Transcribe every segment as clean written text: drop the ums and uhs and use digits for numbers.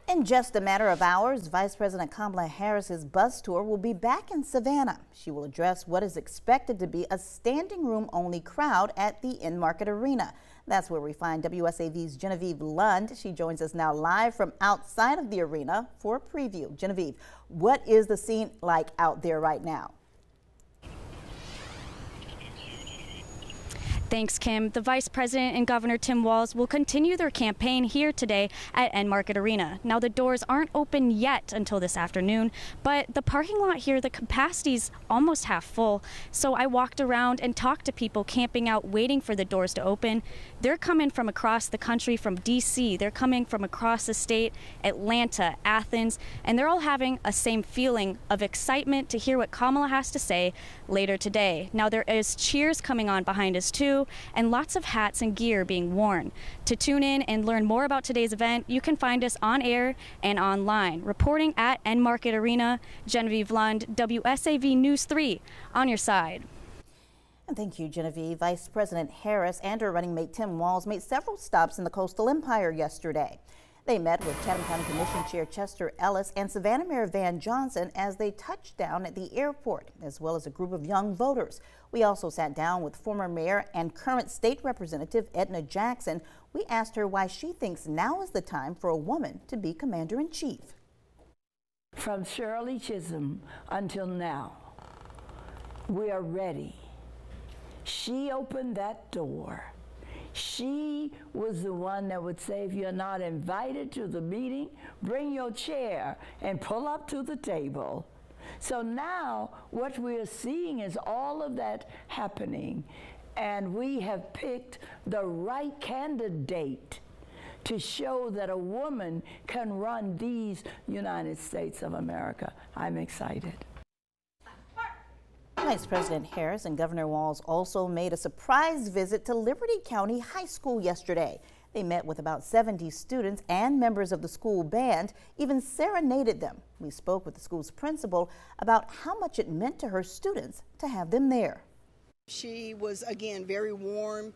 In just a matter of hours, Vice President Kamala Harris's bus tour will be back in Savannah. She will address what is expected to be a standing room only crowd at the Enmarket Arena. That's where we find WSAV's Genevieve Lund. She joins us now live from outside of the arena for a preview. Genevieve, what is the scene like out there right now? Thanks, Kim. The Vice President and Governor Tim Walz will continue their campaign here today at Enmarket Arena. Now, the doors aren't open yet until this afternoon, but the parking lot here, the capacity's almost half full. So I walked around and talked to people camping out waiting for the doors to open. They're coming from across the country, from D.C. They're coming from across the state, Atlanta, Athens, and they're all having a same feeling of excitement to hear what Kamala has to say later today. Now, there is cheers coming on behind us, too, and lots of hats and gear being worn. To tune in and learn more about today's event, you can find us on air and online. Reporting at Enmarket Arena, Genevieve Lund, WSAV News 3, on your side. And thank you, Genevieve. Vice President Harris and her running mate Tim Walz made several stops in the Coastal Empire yesterday. They met with Chatham County Commission Chair Chester Ellis and Savannah Mayor Van Johnson as they touched down at the airport, as well as a group of young voters. We also sat down with former mayor and current state representative Edna Jackson. We asked her why she thinks now is the time for a woman to be commander-in-chief. From Shirley Chisholm until now, we are ready. She opened that door. She was the one that would say, if you're not invited to the meeting, bring your chair and pull up to the table. So now what we are seeing is all of that happening, and we have picked the right candidate to show that a woman can run these United States of America. I'm excited. Vice President Harris and Governor Walz also made a surprise visit to Liberty County High School yesterday. They met with about 70 students and members of the school band, even serenaded them. We spoke with the school's principal about how much it meant to her students to have them there. She was, again, very warm,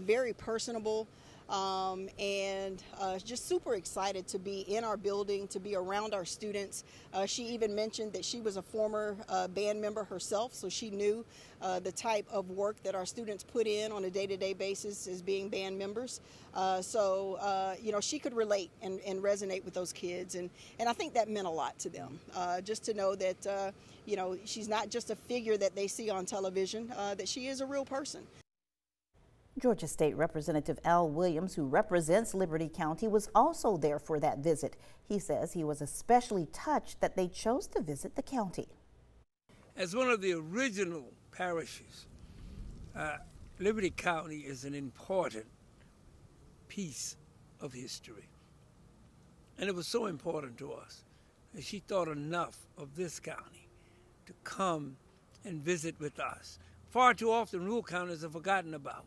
very personable. And just super excited to be in our building, to be around our students. She even mentioned that she was a former band member herself, so she knew the type of work that our students put in on a day-to-day basis as being band members. You know, she could relate and resonate with those kids, and I think that meant a lot to them. Just to know that, you know, she's not just a figure that they see on television, that she is a real person. Georgia State Representative Al Williams, who represents Liberty County, was also there for that visit. He says he was especially touched that they chose to visit the county. As one of the original parishes, Liberty County is an important piece of history. And it was so important to us that she thought enough of this county to come and visit with us. Far too often, rural counties are forgotten about.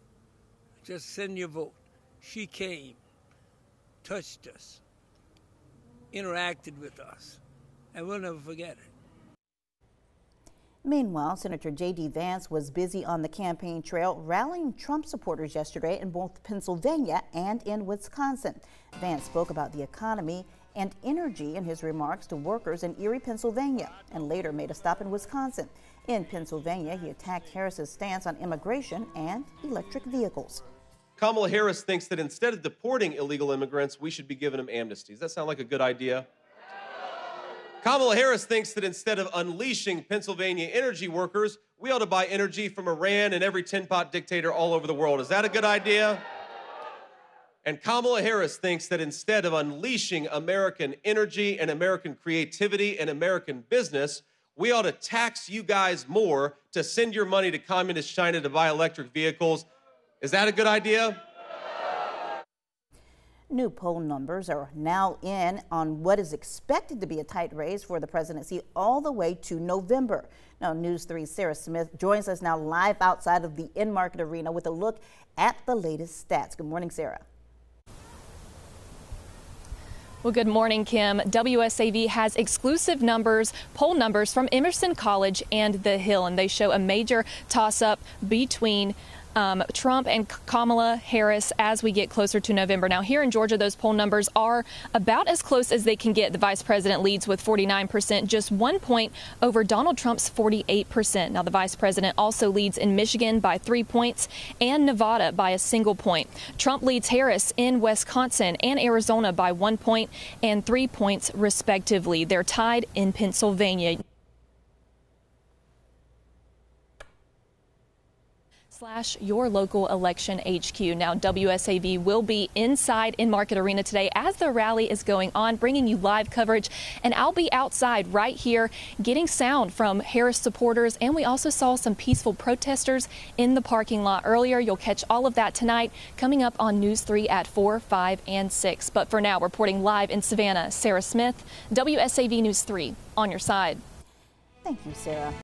Just send your vote. She came, touched us, interacted with us, and we'll never forget it. Meanwhile, Senator J.D. Vance was busy on the campaign trail rallying Trump supporters yesterday in both Pennsylvania and in Wisconsin. Vance spoke about the economy and energy in his remarks to workers in Erie, Pennsylvania, and later made a stop in Wisconsin. In Pennsylvania, he attacked Harris's stance on immigration and electric vehicles. Kamala Harris thinks that instead of deporting illegal immigrants, we should be giving them amnesties. Does that sound like a good idea? Kamala Harris thinks that instead of unleashing Pennsylvania energy workers, we ought to buy energy from Iran and every tin-pot dictator all over the world. Is that a good idea? And Kamala Harris thinks that instead of unleashing American energy and American creativity and American business, we ought to tax you guys more to send your money to communist China to buy electric vehicles. Is that a good idea? New poll numbers are now in on what is expected to be a tight race for the presidency all the way to November. Now, News 3's Sarah Smith joins us now live outside of the Enmarket Arena with a look at the latest stats. Good morning, Sarah. Well, good morning, Kim. WSAV has exclusive numbers, poll numbers from Emerson College and The Hill, and they show a major toss-up between Trump and Kamala Harris as we get closer to November. Now, here in Georgia, those poll numbers are about as close as they can get. The vice president leads with 49%, just 1 point over Donald Trump's 48%. Now, the vice president also leads in Michigan by 3 points and Nevada by a single point. Trump leads Harris in Wisconsin and Arizona by 1 point and 3 points, respectively. They're tied in Pennsylvania. / your local election HQ. Now, WSAV will be inside Enmarket Arena today as the rally is going on, bringing you live coverage. And I'll be outside right here getting sound from Harris supporters. And we also saw some peaceful protesters in the parking lot earlier. You'll catch all of that tonight coming up on News 3 at 4, 5, and 6. But for now, reporting live in Savannah, Sarah Smith, WSAV News 3, on your side. Thank you, Sarah.